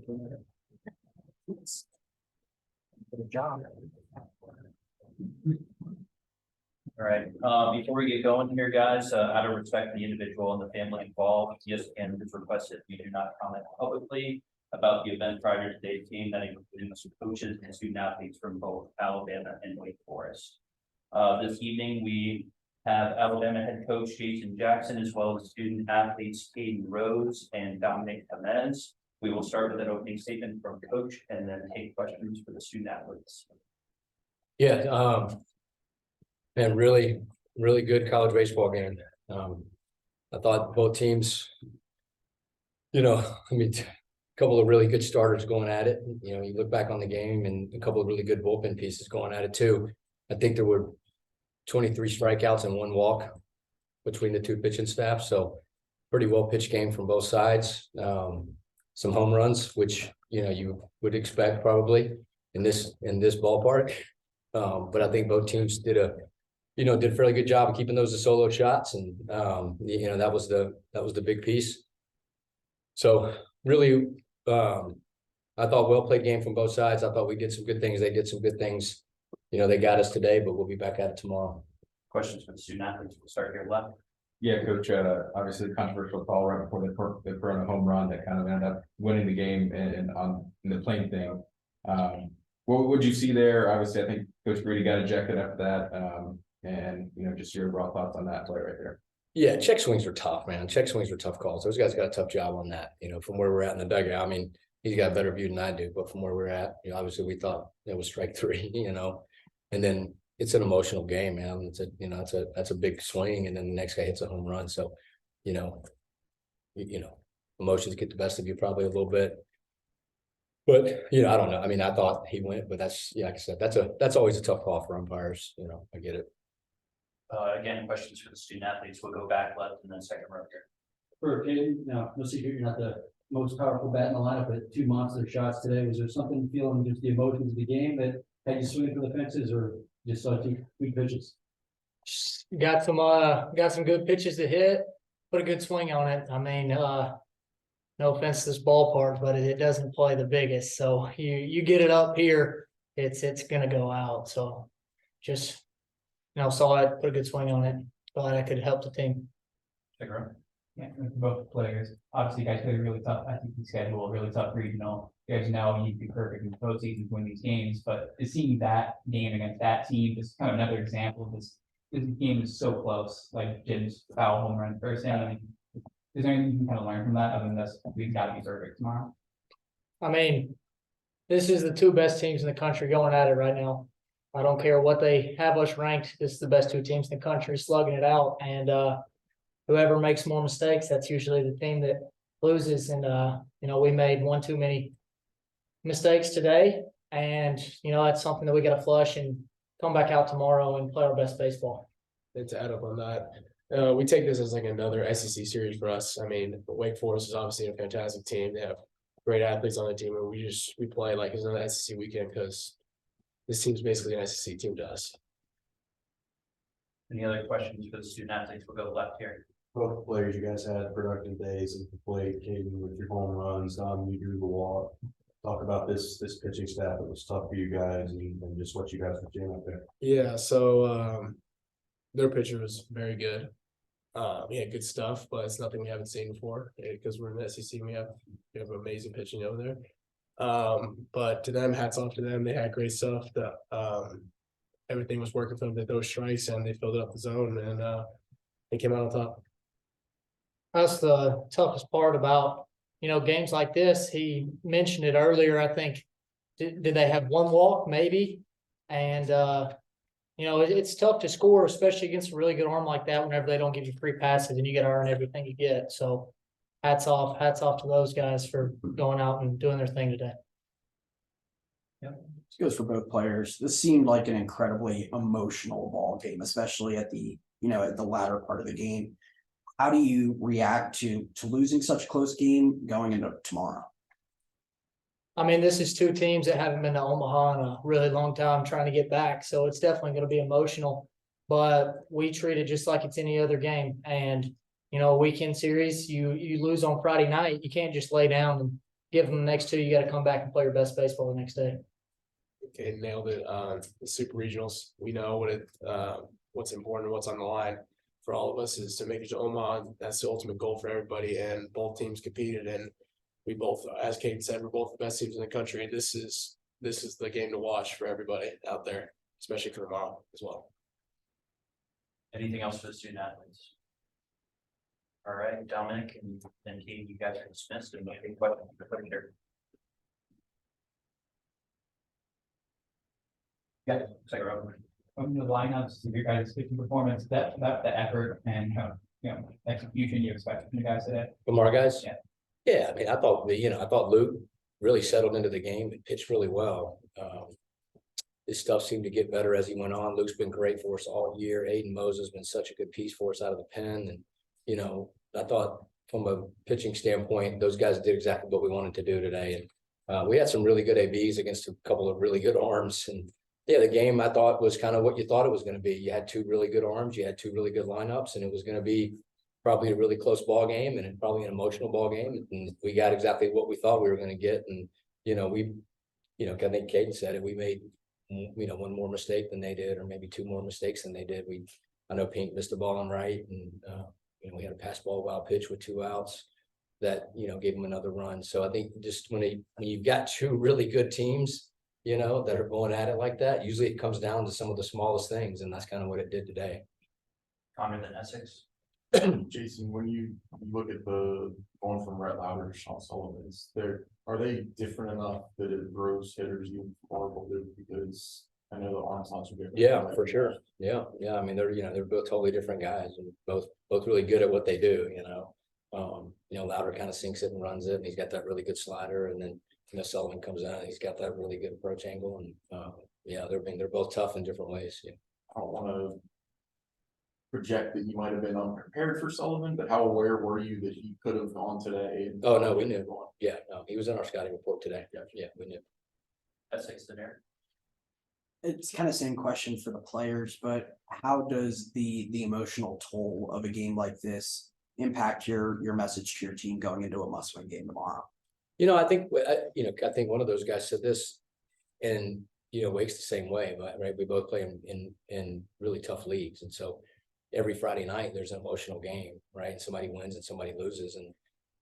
Good job. All right, before we get going here, guys, out of respect for the individual and the family involved, ESPN has requested we do not comment publicly about the event prior to today's game, that including the coaches and student athletes from both Alabama and Wake Forest. This evening, we have Alabama head coach Jason Jackson, as well as student athletes Caden Rose and Dominic Jimenez. We will start with an opening statement from coach and then take questions for the student athletes. Yeah, and really good college baseball game. I thought both teams, a couple of really good starters going at it. You look back on the game and a couple of really good bullpen pieces going at it too. I think there were 23 strikeouts and 1 walk between the 2 pitching staffs. So pretty well pitched game from both sides. Some home runs, which, you would expect probably in this ballpark. But I think both teams did a fairly good job of keeping those as solo shots. And, that was the big piece. So really, I thought well played game from both sides. I thought we did some good things. They did some good things. They got us today, but we'll be back at it tomorrow. Questions for the student athletes. We'll start here left. Yeah, Coach, obviously the controversial call right before they put on a home run that kind of ended up winning the game and in the playing thing. What would you see there? Obviously, I think Coach Brady got ejected after that. And just your raw thoughts on that play right there. Yeah, check swings were tough, man. Check swings were tough calls. Those guys got a tough job on that, from where we're at in the dugout. I mean, he's got a better view than I do, but from where we're at, obviously we thought it was strike 3, and then it's an emotional game, man. That's a big swing, and then the next guy hits a home run. So, emotions get the best of you probably a little bit. But I don't know. I mean, I thought he went, but that's, like I said, that's always a tough call for umpires. I get it. Again, questions for the student athletes. We'll go back left and then second row here. For a kid, no secret, you're not the most powerful bat in the lineup, but 2 monster shots today. Was there something feeling just the emotions of the game that had you swinging for the fences, or just saw 2 weak pitches? Got some good pitches to hit, put a good swing on it. I mean, no offense to this ballpark, but it doesn't play the biggest. So you get it up here, it's gonna go out. So just saw it, put a good swing on it. Thought I could help the team. Second row. Yeah, both players. Obviously, you guys played really tough. I think the schedule really tough regional. You guys know you need to be perfect in the postseason to win these games. But seeing that game against that team is kind of another example of this. This game is so close. Like Jim's foul home run first inning. Is there anything you can kind of learn from that other than this? We've got to be perfect tomorrow. I mean, this is the 2 best teams in the country going at it right now. I don't care what they have us ranked. This is the best 2 teams in the country slugging it out. And whoever makes more mistakes, that's usually the team that loses. And, we made 1 too many mistakes today. And, that's something that we got to flush and come back out tomorrow and play our best baseball. And to add up on that, we take this as like another SEC series for us. I mean, Wake Forest is obviously a fantastic team. They have great athletes on the team, and we play like it's another SEC weekend because this team's basically an SEC team to us. Any other questions for the student athletes? We'll go left here. Both players, you guys had productive days at the plate, Caden with your home runs, you drew the walk. Talk about this pitching staff. It was tough for you guys and just what you guys were doing up there. Yeah, so their pitcher was very good. We had good stuff, but it's nothing we haven't seen before because we're in the SEC. We have amazing pitching over there. But to them, hats off to them. They had great stuff. Everything was working for them to throw strikes, and they filled up the zone, and they came out on top. That's the toughest part about, games like this. He mentioned it earlier, I think. Did they have 1 walk? Maybe. And, it's tough to score, especially against a really good arm like that whenever they don't give you free passes and you got to earn everything you get. So hats off to those guys for going out and doing their thing today. Yep. This goes for both players. This seemed like an incredibly emotional ball game, especially at the latter part of the game. How do you react to losing such a close game going into tomorrow? I mean, this is 2 teams that haven't been to Omaha in a really long time trying to get back. So it's definitely going to be emotional, but we treat it just like it's any other game. And, a weekend series, you lose on Friday night. You can't just lay down and give them the next two, you gotta come back and play your best baseball the next day. Okay, nailed it. The super regionals, we know what's important, what's on the line for all of us is to make it to Omaha. That's the ultimate goal for everybody, and both teams competed, and we both, as Kate said, we're both the best teams in the country. This is the game to watch for everybody out there, especially for tomorrow as well. Anything else for the student athletes? All right, Dominic and Kate, you guys are dismissed and any questions for the leader? Yeah, second row. From the lineups, your guys' pitching performance, the effort and, execution you expect from the guys today. From our guys? Yeah. Yeah, I mean, I thought Luke really settled into the game and pitched really well. His stuff seemed to get better as he went on. Luke's been great for us all year. Aiden Moses has been such a good piece for us out of the pen. And, I thought from a pitching standpoint, those guys did exactly what we wanted to do today. And we had some really good ABs against a couple of really good arms. And yeah, the game I thought was kind of what you thought it was going to be. You had two really good arms, you had two really good lineups, and it was going to be probably a really close ball game and probably an emotional ball game. And we got exactly what we thought we were going to get. And, I think Caden said it, we made, one more mistake than they did, or maybe two more mistakes than they did. I know Pink missed the ball on right, and, we had a pass ball wild pitch with 2 outs that, gave them another run. So I think just when you've got two really good teams, that are going at it like that, usually it comes down to some of the smallest things, and that's kind of what it did today. Connor than Essex. Jason, when you look at the going from Rhett Louder to Sean Sullivan, are they different enough that it grows hitters even more? Because I know the arm slots are different. Yeah, for sure. Yeah. I mean, they're both totally different guys, and both really good at what they do. Louder kind of sinks it and runs it, and he's got that really good slider, and then Sullivan comes in, and he's got that really good approach angle, and they're both tough in different ways. Yeah. I don't want to project that you might have been unprepared for Sullivan, but how aware were you that he could have gone today? Oh no, we knew. Yeah, no, he was in our scouting report today. Yeah, we knew. Essex the there. It's kind of same question for the players, but how does the emotional toll of a game like this impact your message to your team going into a must-win game tomorrow? I think one of those guys said this, and Wake's the same way, but right, we both play in really tough leagues, and so every Friday night there's an emotional game, right? And somebody wins and somebody loses, and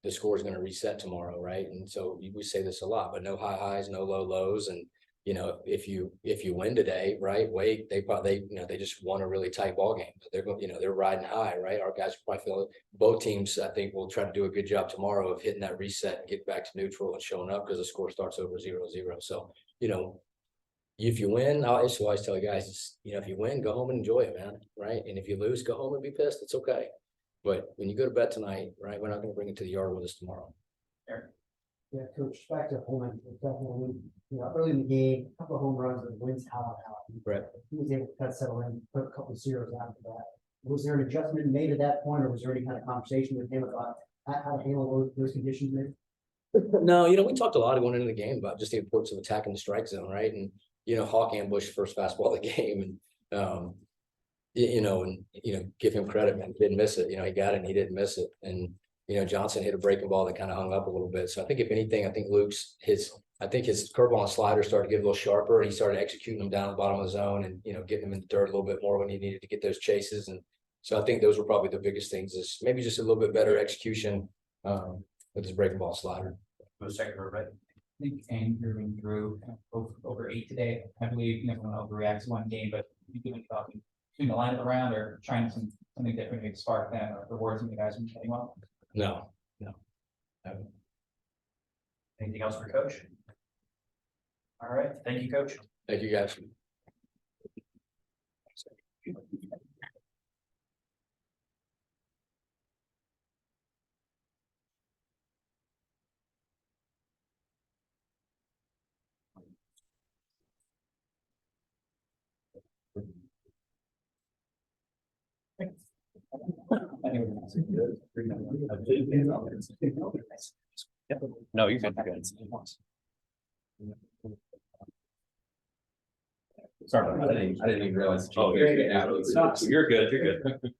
the score is going to reset tomorrow, right? And so we say this a lot, but no high highs, no low lows, and if you win today, right? Wake, they just won a really tight ball game. They're going, they're riding high, right? Our guys probably feel both teams, I think, will try to do a good job tomorrow of hitting that reset and get back to neutral and showing up because the score starts over 0-0. So, if you win, I used to always tell you guys, if you win, go home and enjoy it, man, right? And if you lose, go home and be pissed. It's okay. But when you go to bed tonight, right, we're not going to bring it to the yard with us tomorrow. Yeah, Coach, back to home, definitely, early in the game, a couple of home runs and wins out. Right. He was able to cut settle in, put a couple of zeros after that. Was there an adjustment made at that point, or was there any kind of conversation with him about how to handle those conditions maybe? No, we talked a lot going into the game about just the importance of attacking the strike zone, right? And Hawk ambushed first fastball of the game, and give him credit, man. He didn't miss it. He got it and he didn't miss it. And Johnson hit a breaking ball that kind of hung up a little bit. So I think if anything, I think his curveball and slider started to get a little sharper, and he started executing them down the bottom of the zone and getting them in the dirt a little bit more when he needed to get those chases. And so I think those were probably the biggest things, is maybe just a little bit better execution with his breaking ball slider. Go second or right. I think Andrew and Drew over 8 today. I believe everyone overreacts one game, but you doing talking between the line around or trying something different to spark that or rewards some of the guys from getting well. No. Anything else for Coach? All right, thank you, Coach. Thank you, guys. No, you're good. Sorry, I didn't even realize. Oh, you're good. You're good. You're good.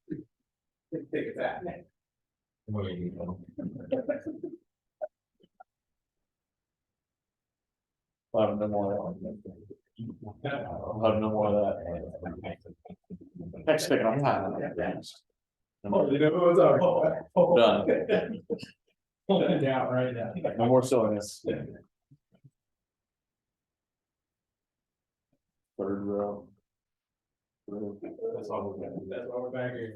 Take it back. I'll have no more of that. I'll have no more of that. Next thing I'm not. Done. Yeah, right now. No more silliness. Third row. That's all we're back here.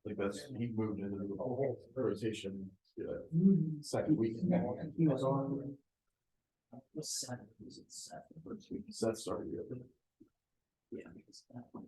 Like that's, he moved into the rotation, second week. He was on. Was it first week? That started. Yeah. Because that one.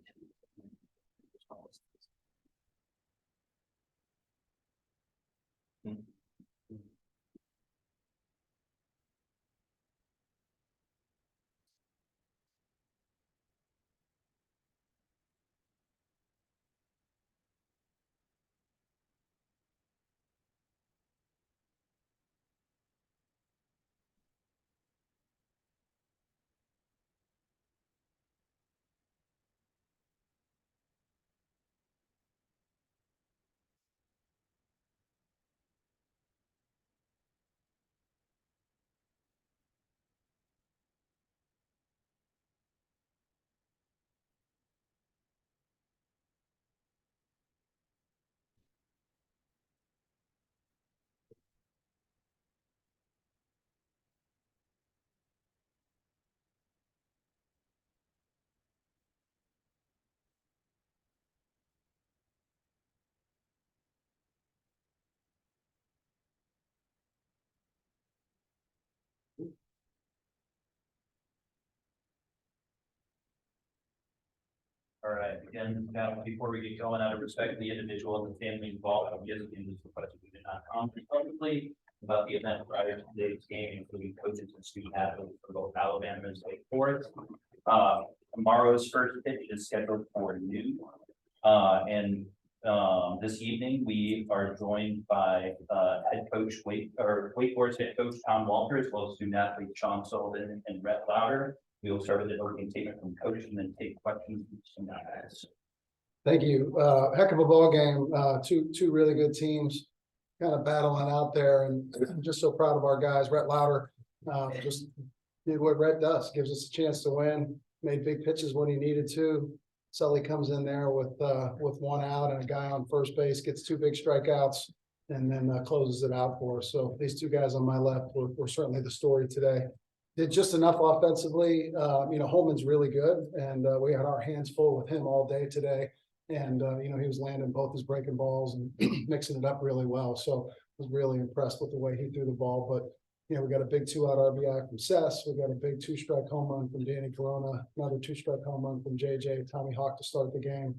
All right, again, now, before we get going, out of respect to the individual and the family involved, I'm just in this request, we did not comment publicly about the event prior to today's game, including coaches and student athletes for both Alabama and Wake Forest. Tomorrow's first pitch is scheduled for noon. This evening, we are joined by head coach Wake Forest head coach Tom Walter, as well as student athlete Sean Sullivan and Rhett Louder. We will start with an opening statement from coach and then take questions from student athletes. Thank you. Heck of a ball game. Two really good teams kind of battling out there, and I'm just so proud of our guys. Rhett Louder just did what Rhett does, gives us a chance to win, made big pitches when he needed to. Sully comes in there with one out and a guy on first base, gets two big strikeouts, and then closes it out for us. So these two guys on my left were certainly the story today. Did just enough offensively. Holman's really good, and we had our hands full with him all day today. And he was landing both his breaking balls and mixing it up really well. So I was really impressed with the way he threw the ball. But we got a big 2-out RBI from Sess. We got a big 2-strike home run from Danny Corona, another 2-strike home run from JJ, Tommy Hawk to start the game.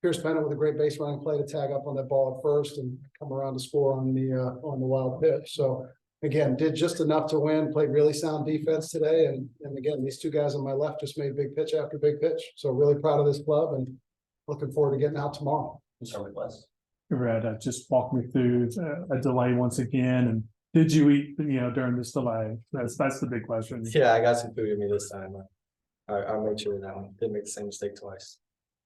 Pierce Bennett with a great base running play to tag up on that ball at first and come around to score on the wild pitch. So again, did just enough to win, played really sound defense today. And again, these two guys on my left just made big pitch after big pitch. So really proud of this club and looking forward to getting out tomorrow. We'll start with Les. Brad, just walk me through a delay once again, and did you eat, during this delay? That's the big question. Yeah, I got some food with me this time. I made sure of that one. Didn't make the same mistake twice.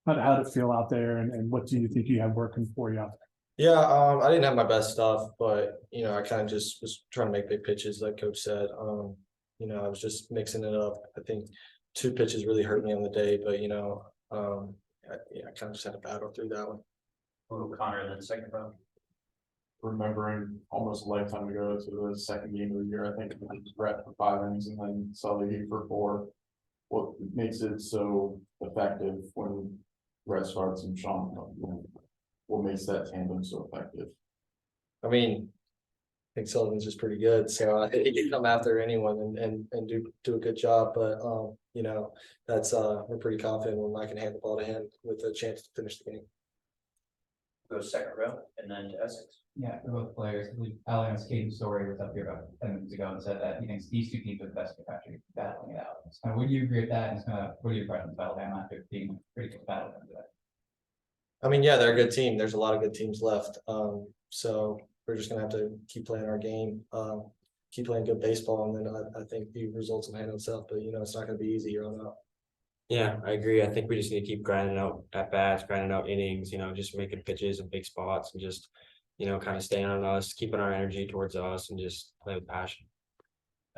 How did it feel out there, and what do you think you have working for you out there? Yeah, I didn't have my best stuff, but I kind of just was trying to make big pitches, like Coach said. I was just mixing it up. I think 2 pitches really hurt me on the day, but I kind of just had to battle through that one. Connor in the second round. Remembering almost a lifetime ago to the second game of the year, I think it was Brett for 5 innings and then Sully for 4. What makes it so effective when Brett starts and Sean, what makes that tandem so effective? I mean, I think Sullivan's just pretty good, so I think he can come after anyone and do a good job. But that's we're pretty confident when I can hand the ball to him with a chance to finish the game. Go second row and then to Essex. Yeah, for both players, I believe Allianz Caden Story was up here about 10 minutes ago and said that he thinks these 2 teams are the best in the country battling it out. So would you agree with that? And what are your impressions of Alabama after being a pretty good battle today? I mean, yeah, they're a good team. There's a lot of good teams left. So we're just gonna have to keep playing our game, keep playing good baseball, and then I think the results will handle itself. But it's not gonna be easy year on out. Yeah, I agree. I think we just need to keep grinding out at bats, grinding out innings, just making pitches in big spots and just, kind of staying on us, keeping our energy towards us and just play with passion.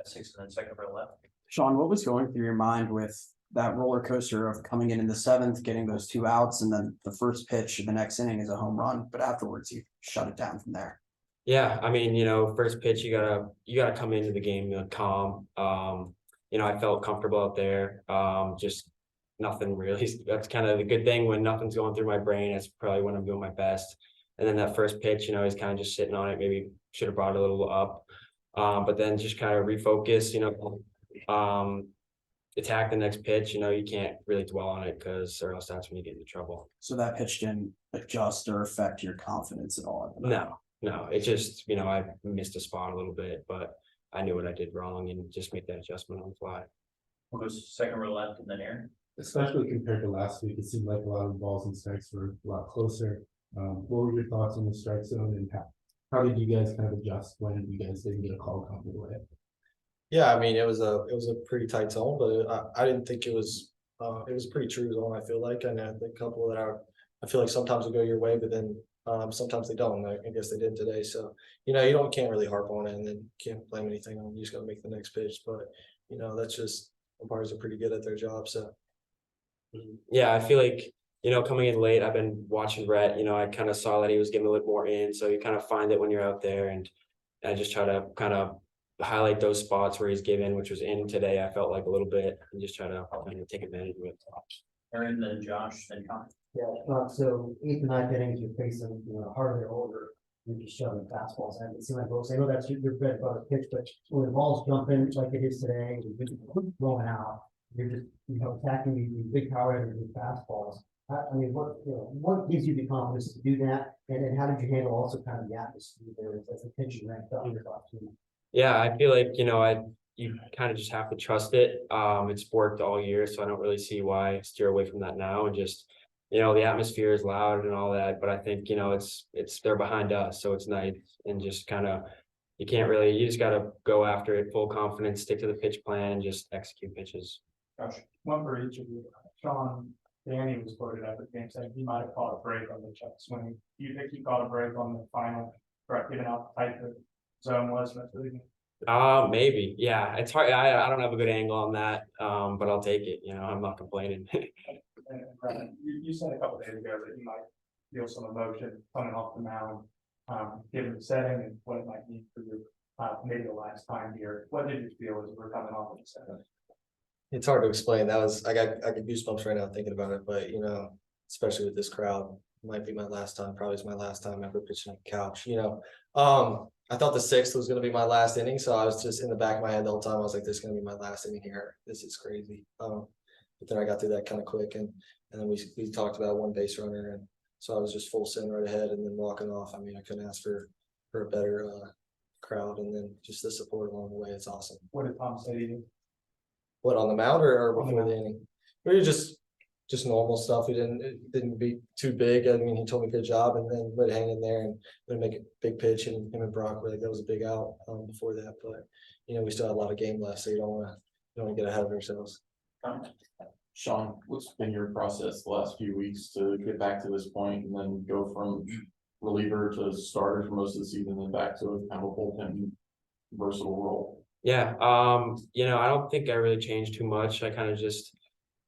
Essex and then second row left. Sean, what was going through your mind with that roller coaster of coming in the 7th, getting those 2 outs, and then the first pitch of the next inning is a home run, but afterwards you shut it down from there? Yeah, I mean, first pitch, you gotta come into the game calm. I felt comfortable out there. Just nothing really. That's kind of the good thing when nothing's going through my brain. That's probably when I'm doing my best. And then that first pitch, he's kind of just sitting on it. Maybe should have brought it a little up. But then just kind of refocus, attack the next pitch. You can't really dwell on it or else that's when you get into trouble. So that pitch didn't adjust or affect your confidence at all? No, it just, I missed a spot a little bit, but I knew what I did wrong and just make that adjustment on the fly. We'll go second row left and then Aaron. Especially compared to last week, it seemed like a lot of balls and strikes were a lot closer. What were your thoughts on the strike zone and how did you guys kind of adjust when you guys didn't get a call coming your way? Yeah, I mean, it was a pretty tight zone, but I didn't think it was a pretty true zone. I feel like, and I think a couple that I feel like sometimes they go your way, but then sometimes they don't. I guess they did today. So can't really harp on it and then can't blame anything on. You just got to make the next pitch. But that's just umpires are pretty good at their job. So yeah, I feel like coming in late, I've been watching Rhett. I kind of saw that he was getting a little more in, so you kind of find it when you're out there, and I just try to kind of highlight those spots where he's given, which was in today. I felt like a little bit, and just try to kind of take advantage of it. Aaron, then Josh, then Connor. Yeah, so 8th and 9th innings, you're facing, harder older, you're just shoving fastballs. And it seemed like both, I know that's your bread and butter pitch, but when the ball's jumping like it is today, you're blowing out, you're just, attacking these big power hitters with fastballs. I mean, what gives you the confidence to do that? And then how did you handle also kind of the atmosphere there as the pitching ranked up? Yeah, I feel like, you kind of just have to trust it. It's worked all year, so I don't really see why I steer away from that now. And just, the atmosphere is loud and all that, but I think, it's they're behind us, so it's nice. And just kind of, you just got to go after it, full confidence, stick to the pitch plan, and just execute pitches. Gosh, one for each of you. Sean, Danny was quoted after the game saying he might have caught a break on the check swing. Do you think he caught a break on the final, given how tight the zone was? Maybe. Yeah, it's hard. I don't have a good angle on that, but I'll take it. I'm not complaining. And Brandon, you said a couple of days ago that you might feel some emotion coming off the mound, given the setting and what it might mean for you, maybe the last time here. What did you feel as we're coming off of the setting? It's hard to explain. I got goosebumps right now thinking about it, but especially with this crowd, it might be my last time. Probably is my last time ever pitching on the couch. I thought the sixth was gonna be my last inning, so I was just in the back of my head the whole time. I was like, this is gonna be my last inning here. This is crazy. But then I got through that kind of quick and then we talked about one base runner and so I was just full send right ahead and then walking off. I mean, I couldn't ask for a better crowd and then just the support along the way. It's awesome. What did Tom say to you? What, on the mound or On the before the inning? We were just normal stuff. It didn't be too big. I mean, he told me good job and then would hang in there and would make a big pitch and him and Brock were like, that was a big out before that. But you know, we still had a lot of game left, so you don't want to get ahead of ourselves. Sean, what's been your process the last few weeks to get back to this point and then go from reliever to starter for most of the season and back to a kind of a bullpen versatile role? Yeah, I don't think I really changed too much. I kind of just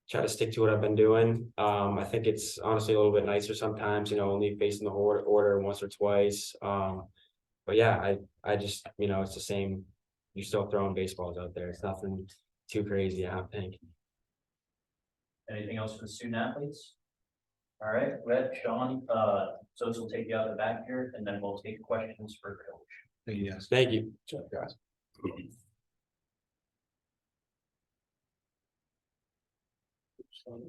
try to stick to what I've been doing. I think it's honestly a little bit nicer sometimes, only facing the order once or twice. But yeah, I just, it's the same. You're still throwing baseballs out there. It's nothing too crazy, I don't think. Anything else for the student athletes? All right, Red, Sean, so this will take you out the back here and then we'll take questions for coach. Yes. Thank you. Good job, guys. Oh,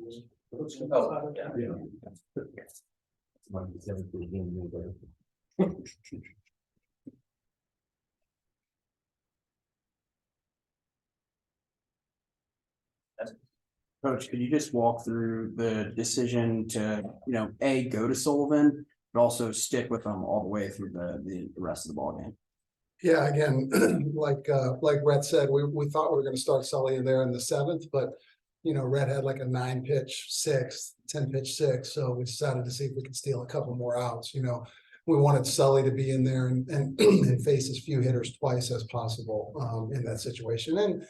yeah. Coach, could you just walk through the decision to, A, go to Sullivan, but also stick with them all the way through the rest of the ballgame? Yeah, again, like Rhett said, we thought we were gonna start Sully there in the seventh, but Rhett had like a 9-pitch sixth, 10-pitch sixth, so we decided to see if we could steal a couple more outs. We wanted Sully to be in there and face as few hitters twice as possible in that situation. And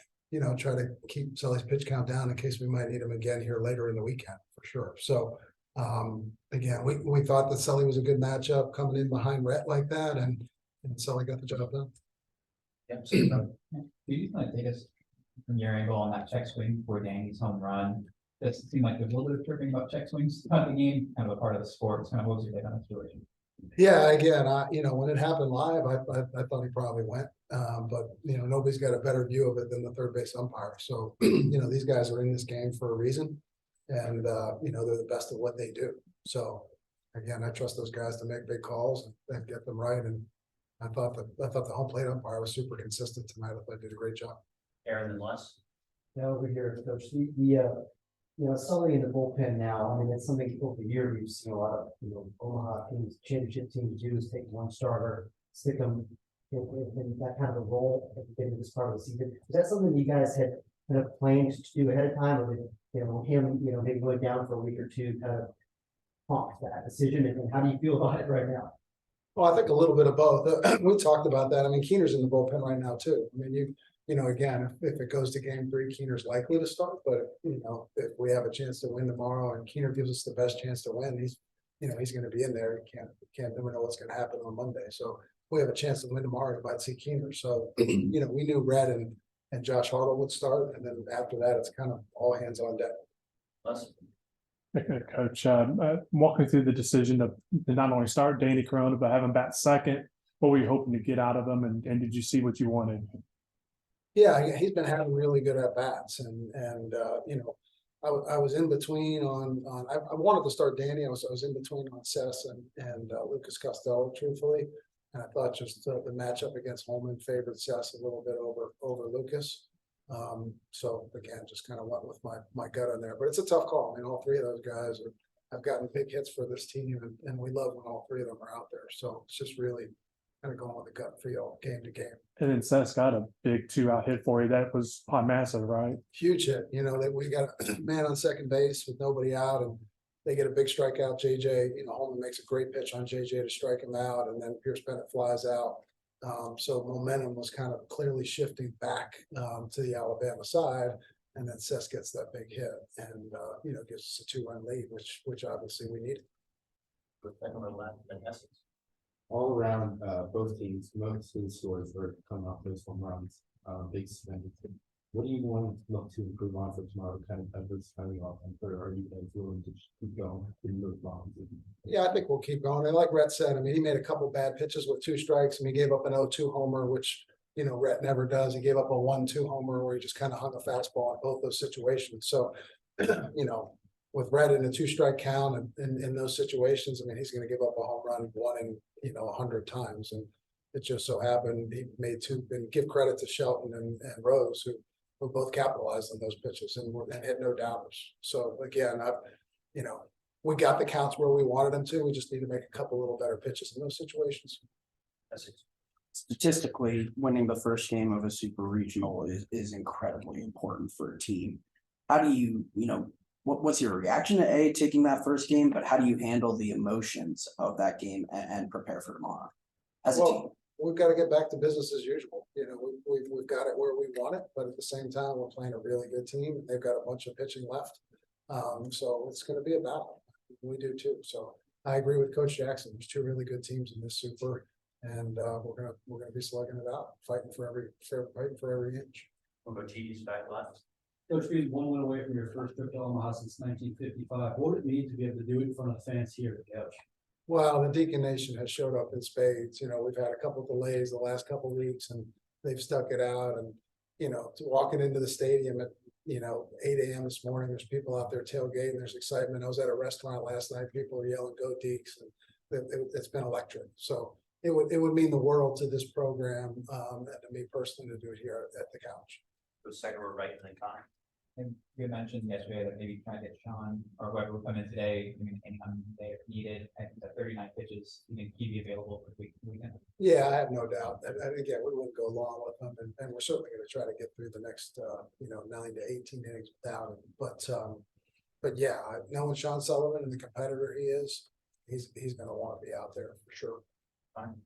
try to keep Sully's pitch count down in case we might need him again here later in the weekend for sure. So again, we thought that Sully was a good matchup coming in behind Rhett like that, and Sully got the job done. Yep. Do you kind of take us from your angle on that check swing for Danny's home run? Does it seem like there's a little bit of tripping about check swings throughout the game, kind of a part of the sport? Kind of what was your take on the situation? Yeah, again, when it happened live, I thought he probably went, but nobody's got a better view of it than the third base umpire. So these guys are in this game for a reason, and they're the best at what they do. So again, I trust those guys to make big calls and get them right. And I thought the home plate umpire was super consistent tonight. I thought he did a great job. Aaron and Les. Now over here, Coach, Sully in the bullpen now, I mean, it's something over the year we've seen a lot of, Omaha teams, championship teams do is take one starter, stick them in that kind of a role at the beginning of this part of the season. Is that something you guys had kind of planned to do ahead of time, or did, him, maybe going down for a week or two kind of prompt that decision, and how do you feel about it right now? Well, I think a little bit of both. We talked about that. I mean, Keener's in the bullpen right now too. I mean, again, if it goes to game 3, Keener's likely to start, but if we have a chance to win tomorrow and Keener gives us the best chance to win, he's going to be in there. You can't never know what's going to happen on Monday. So if we have a chance to win tomorrow, you might see Keener. So, we knew Red and Josh Hartle would start. And then after that, it's kind of all hands on deck. Les. Coach, walking through the decision to not only start Danny Corona, but have him bat second. What were you hoping to get out of him, and did you see what you wanted? Yeah, he's been having really good at bats, and I was in between on I wanted to start Danny. I was in between on Cess and Lucas Costello, truthfully, and I thought just the matchup against Holman favored Cess a little bit over Lucas. So again, just kind of went with my gut on there, but it's a tough call. I mean, all three of those guys have gotten big hits for this team, and we love when all three of them are out there. So it's just really kind of going with the gut feel game to game. And then Seth's got a big 2-out hit for you. That was massive, right? Huge hit. That we got a man on second base with nobody out, and they get a big strikeout. JJ, Holman makes a great pitch on JJ to strike him out, and then Pierce Bennett flies out. So momentum was kind of clearly shifting back to the Alabama side, and then Sess gets that big hit and gives us a 2-run lead, which obviously we needed. All around, both teams, most of the scores were coming off those home runs. Big spend. What do you want to look to improve on for tomorrow, kind of efforts coming off, and are you guys willing to just keep going in those bonds? Yeah, I think we'll keep going. And like Rhett said, I mean, he made a couple bad pitches with 2 strikes and he gave up an 0-2 homer, which, you know, Rhett never does. He gave up a 1-2 homer where he just kind of hung a fastball in both those situations. So, you know, with Rhett in a 2-strike count and in those situations, I mean, he's going to give up a home run 1 in, 100 times. And it just so happened he made 2, and give credit to Shelton and Rose, who both capitalized on those pitches and had no doubters. So again, we got the counts where we wanted them to. We just need to make a couple little better pitches in those situations. Statistically, winning the first game of a super regional is incredibly important for a team. How do you, what's your reaction to taking that first game, but how do you handle the emotions of that game and prepare for tomorrow as a team? We've got to get back to business as usual. We've got it where we want it, but at the same time, we're playing a really good team. They've got a bunch of pitching left. So it's going to be a battle. We do too. So I agree with Coach Jackson. There's 2 really good teams in this super, and we're gonna be slugging it out, fighting for every inch. We'll go TD's back left. Coach Reed, 1 win away from your first trip to Omaha since 1955. What would it mean to be able to do it in front of fans here at the couch? Well, the Deacon Nation has showed up in spades. We've had a couple of delays the last couple of weeks, and they've stuck it out. And walking into the stadium at 8 a.m. this morning, there's people out there tailgating. There's excitement. I was at a restaurant last night. People are yelling "Go Deeks!" and it's been electric. So it would mean the world to this program and to me personally to do it here at the couch. The second we're right in the time. And you had mentioned yesterday that maybe trying to get Sean or whoever will come in today, anytime they if needed. I think that 39 pitches, he'd be available for the weekend. Yeah, I have no doubt. And again, we won't go long with them, and we're certainly going to try to get through the next 9 to 18 innings without him. But yeah, knowing Sean Sullivan and the competitor he is, he's going to want to be out there for sure. Fine.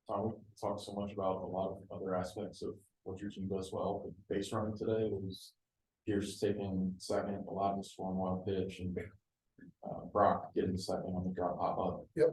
We talked so much about a lot of other aspects of what your team does well. But base running today was Pierce taking second, a lot of this one wild pitch, and Brock getting second on the drop pop up. Yep.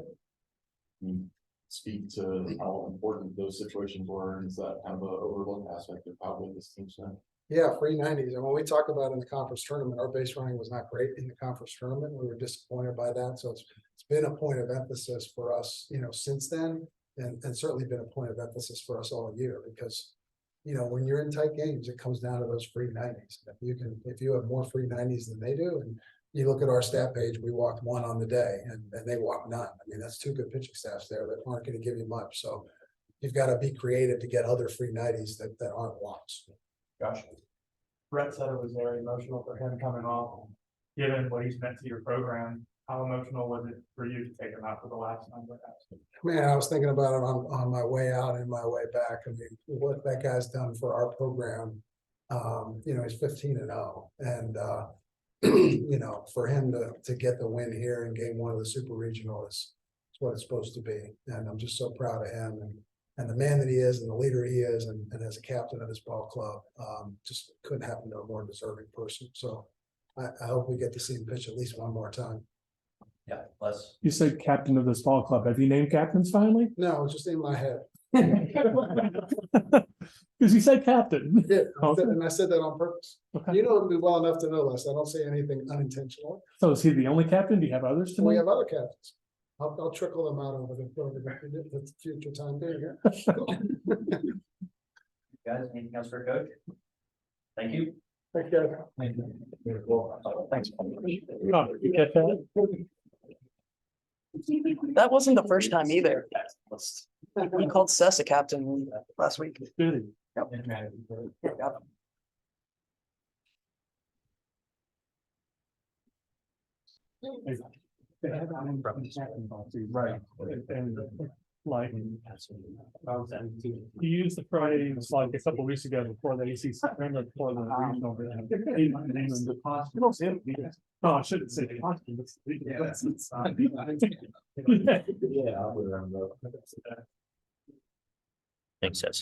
Speak to how important those situations were, and is that kind of an overlooked aspect of how good this team's been? Yeah, free 90s. And when we talk about in the conference tournament, our base running was not great in the conference tournament. We were disappointed by that. So it's been a point of emphasis for us, since then, and certainly been a point of emphasis for us all year, because when you're in tight games, it comes down to those free 90s. If you have more free 90s than they do, and you look at our stat page, we walked 1 on the day and they walked none. I mean, that's 2 good pitching staffs there that aren't going to give you much. So you've got to be creative to get other free 90s that aren't walks. Gotcha. Brett said it was very emotional for him coming off. Given what he's meant to your program, how emotional was it for you to take him out for the last time? Man, I was thinking about it on my way out and my way back. I mean, what that guy's done for our program. He's 15-0, and for him to get the win here in game 1 of the super regional is what it's supposed to be. And I'm just so proud of him and the man that he is and the leader he is, and as a captain of this ball club, just couldn't happen to a more deserving person. So I hope we get to see him pitch at least one more time. Yeah, Les. You said captain of this ball club. Have you named captains finally? No, it's just in my head. Because you said captain. Yeah, Okay. and I said that on purpose. Okay. You know me well enough to know this. I don't say anything unintentional. So is he the only captain? Do you have others to We name? have other captains. I'll trickle them out over the future time being here. Guys, anything else for Coach? Thank you. Thank you. Thanks. You catch that? That wasn't the first time either. We called Sess a captain last week. Really? Yep. Right. And like, he used the phrase like a couple of weeks ago before the ACC, before the regional. Oh, I shouldn't say. Thanks, Seth.